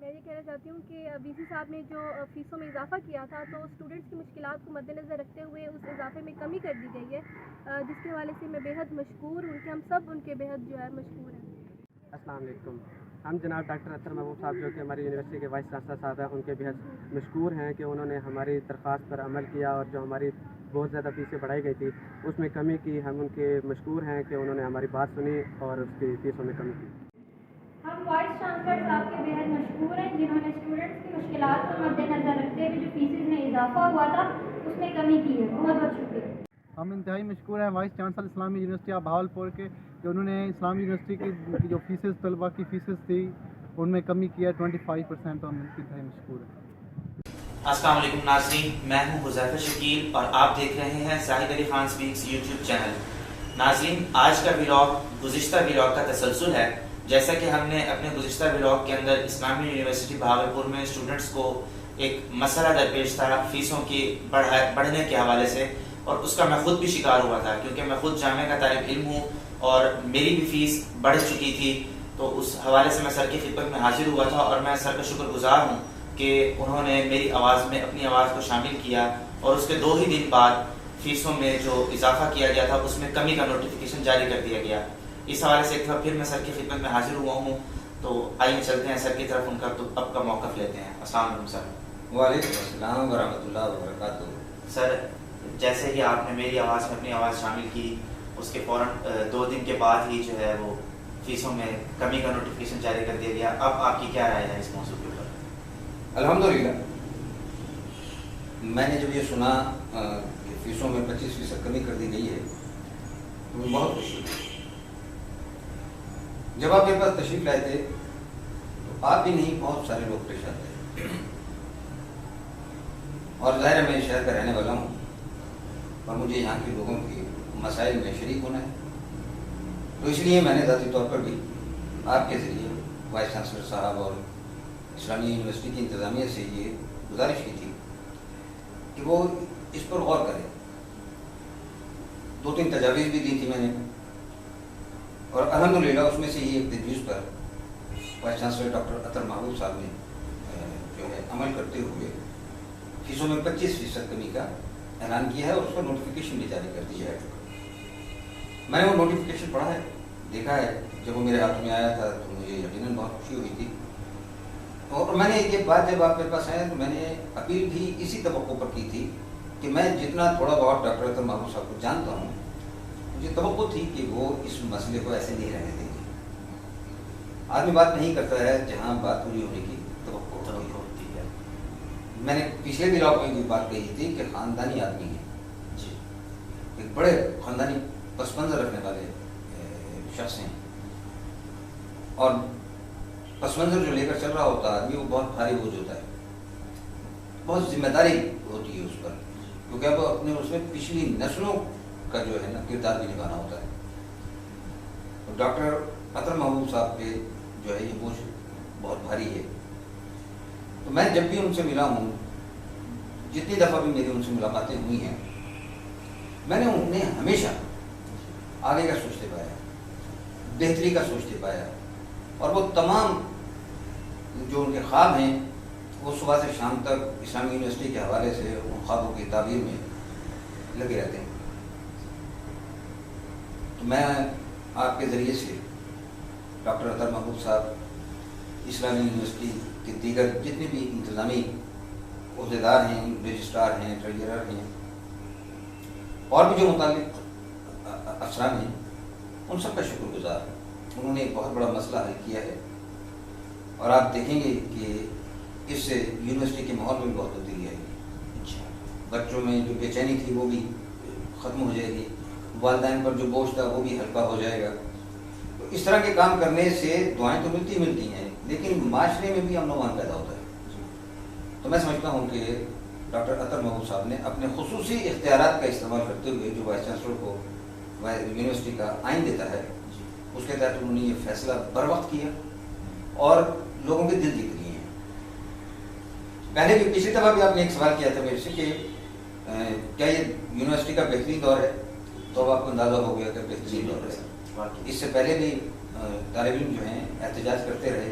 میں یہ کہنا چاہتی ہوں کہ وی سی صاحب نے جو فیسوں میں اضافہ کیا تھا تو اسٹوڈنٹس کی مشکلات کو مد نظر رکھتے ہوئے اس اضافے میں کمی کر دی گئی ہے، جس کے حوالے سے میں بےحد مشکور ہوں کہ ہم سب ان کے بےحد جو ہے مشکور ہیں۔ السلام علیکم۔ ہم جناب ڈاکٹر اطہر محبوب صاحب جو کہ ہماری یونیورسٹی کے وائس چانسلر صاحب ہیں، ان کے بےحد مشکور ہیں کہ انہوں نے ہماری درخواست پر عمل کیا اور جو ہماری بہت زیادہ فیسیں بڑھائی گئی تھی اس میں کمی کی۔ ہم ان کے مشکور ہیں کہ انہوں نے ہماری بات سنی اور اس کی فیسوں میں کمی کی۔ ہم وائس چانسلر صاحب کے بےحد مشکور ہیں جنہوں نے اسٹوڈنٹس کی مشکلات کو مد نظر رکھتے ہوئے جو فیسز میں اضافہ ہوا تھا اس میں کمی کی ہے۔ بہت بہت شکریہ۔ ہم انتہائی مشکور ہیں وائس چانسلر اسلامی یونیورسٹی آف بہاولپور کے کہ انہوں نے اسلامی یونیورسٹی کی جو فیسز طلباء کی فیسز تھی ان میں کمی کیا ہے 25%، اور ہم ان کی انتہائی مشکور ہیں۔ السلام علیکم ناظرین، میں ہوں حذیفہ شکیل اور آپ دیکھ رہے ہیں زاہد Ali Khan specs YouTube channel. ناظرین، آج کا ولاگ گزشتہ ولاگ کا تسلسل ہے۔ جیسا کہ ہم نے اپنے گزشتہ ولاگ کے اندر اسلامی یونیورسٹی بہاولپور میں اسٹوڈنٹس کو ایک مسئلہ درپیش تھا فیسوں کی بڑھنے کے حوالے سے، اور اس کا میں خود بھی شکار ہوا تھا کیونکہ میں خود جامعہ کا طالب علم ہوں اور میری بھی فیس بڑھ چکی تھی۔ تو اس حوالے سے میں سر کی خدمت میں حاضر ہوا تھا اور میں سر کا شکر گزار ہوں کہ انہوں نے میری آواز میں اپنی آواز کو شامل کیا، اور اس کے 2 ہی دن بعد فیسوں میں جو اضافہ کیا گیا تھا اس میں کمی کا نوٹیفیکیشن جاری کر دیا گیا۔ اس حوالے سے ایک دفعہ پھر میں سر کی خدمت میں حاضر ہوا ہوں، تو آئیے چلتے ہیں سر کی طرف، ان کا تو اب کا موقف لیتے ہیں۔ السلام علیکم سر۔ وعلیکم السلام ورحمۃ اللہ وبرکاتہ۔ سر، جیسے ہی آپ نے میری آواز میں اپنی آواز شامل کی اس کے فوراً 2 دن کے بعد ہی جو ہے وہ فیسوں میں کمی کا نوٹیفیکیشن جاری کر دیا گیا۔ اب آپ کی کیا رائے ہے اس موضوع کے اوپر؟ الحمدللہ، میں نے جب یہ سنا کہ فیسوں میں 25% کمی کر دی گئی ہے تو مجھے بہت خوشی ہوئی۔ جب آپ میرے پاس تشریف لائے تھے تو آپ بھی نہیں، بہت سارے لوگ پریشان تھے، اور ظاہر ہے میں شہر کا رہنے والا ہوں اور مجھے یہاں کے لوگوں کے مسائل میں شریک ہونا ہے، تو اس لیے میں نے ذاتی طور پر بھی آپ کے ذریعے وائس چانسلر صاحب اور اسلامی یونیورسٹی کی انتظامیہ سے یہ گزارش کی تھی کہ وہ اس پر غور کریں۔ 2-3 تجاویز بھی دی تھی میں نے، اور الحمدللہ اس میں سے یہ ایک تجویز پر وائس چانسلر ڈاکٹر اطہر محبوب صاحب نے جو ہے عمل کرتے ہوئے فیسوں میں 25% کمی کا اعلان کیا ہے، اور اس کا نوٹیفیکیشن بھی جاری کر دیا ہے۔ میں نے وہ نوٹیفیکیشن پڑھا ہے، دیکھا ہے، جب وہ میرے ہاتھ میں آیا تھا تو مجھے یقیناً بہت خوشی ہوئی تھی، اور میں نے یہ بات جب آپ میرے پاس آئے تو میں نے اپیل بھی اسی توقع پر کی تھی کہ میں جتنا تھوڑا بہت ڈاکٹر اطہر محبوب صاحب کو جانتا ہوں، مجھے توقع تھی کہ وہ اس مسئلے کو ایسے نہیں رہنے دیں گے۔ آدمی بات نہیں کرتا ہے جہاں بات پوری ہونے کی توقع ہوتی ہے۔ میں نے پچھلے بھی ولاگ میں یہ بات کہی تھی کہ خاندانی آدمی ہیں، جی، ایک بڑے خاندانی پس منظر رکھنے والے شخص ہیں، اور پس منظر جو لے کر چل رہا ہوتا ہے آدمی وہ بہت بھاری بوجھ ہوتا ہے، بہت ذمہ داری ہوتی ہے اس پر، کیونکہ اب اپنے اس میں پچھلی نسلوں کا جو ہے نا کردار بھی نبھانا ہوتا ہے۔ اور ڈاکٹر اطہر محبوب صاحب پہ جو ہے یہ بوجھ بہت بھاری ہے۔ تو میں جب بھی ان سے ملا ہوں، جتنی دفعہ بھی میری ان سے ملاقاتیں ہوئی ہیں، میں نے انہیں ہمیشہ آگے کا سوچتے پایا، بہتری کا سوچتے پایا، اور وہ تمام جو ان کے خواب ہیں وہ صبح سے شام تک اسلامی یونیورسٹی کے حوالے سے ان خوابوں کی تعبیر میں لگے رہتے ہیں۔ تو میں آپ کے ذریعے سے ڈاکٹر اطہر محبوب صاحب، اسلامی یونیورسٹی کے دیگر جتنے بھی انتظامی عہدیدار ہیں، رجسٹرار ہیں، ٹریجرر ہیں، اور بھی جو متعلق افسران ہیں، ان سب کا شکر گزار ہوں۔ انہوں نے ایک بہت بڑا مسئلہ حل کیا ہے، اور آپ دیکھیں گے کہ اس سے یونیورسٹی کے ماحول میں بھی بہت تبدیلی آئے گی۔ بچوں میں جو بے چینی تھی وہ بھی ختم ہو جائے گی، والدین پر جو بوجھ تھا وہ بھی ہلکا ہو جائے گا۔ تو اس طرح کے کام کرنے سے دعائیں تو ملتی ہیں، لیکن معاشرے میں بھی امن و امان پیدا ہوتا ہے۔ تو میں سمجھتا ہوں کہ ڈاکٹر اطہر محبوب صاحب نے اپنے خصوصی اختیارات کا استعمال کرتے ہوئے جو وائس چانسلر کو یونیورسٹی کا آئین دیتا ہے اس کے تحت انہوں نے یہ فیصلہ بر وقت کیا اور لوگوں کے دل جیت لیے ہیں۔ پہلے بھی پچھلی دفعہ بھی آپ نے ایک سوال کیا تھا میرے سے کہ کیا یہ یونیورسٹی کا بہترین دور ہے، تو اب آپ کو اندازہ ہو گیا کہ بہترین دور ہے۔ اس سے پہلے بھی طالب علم جو ہیں احتجاج کرتے رہے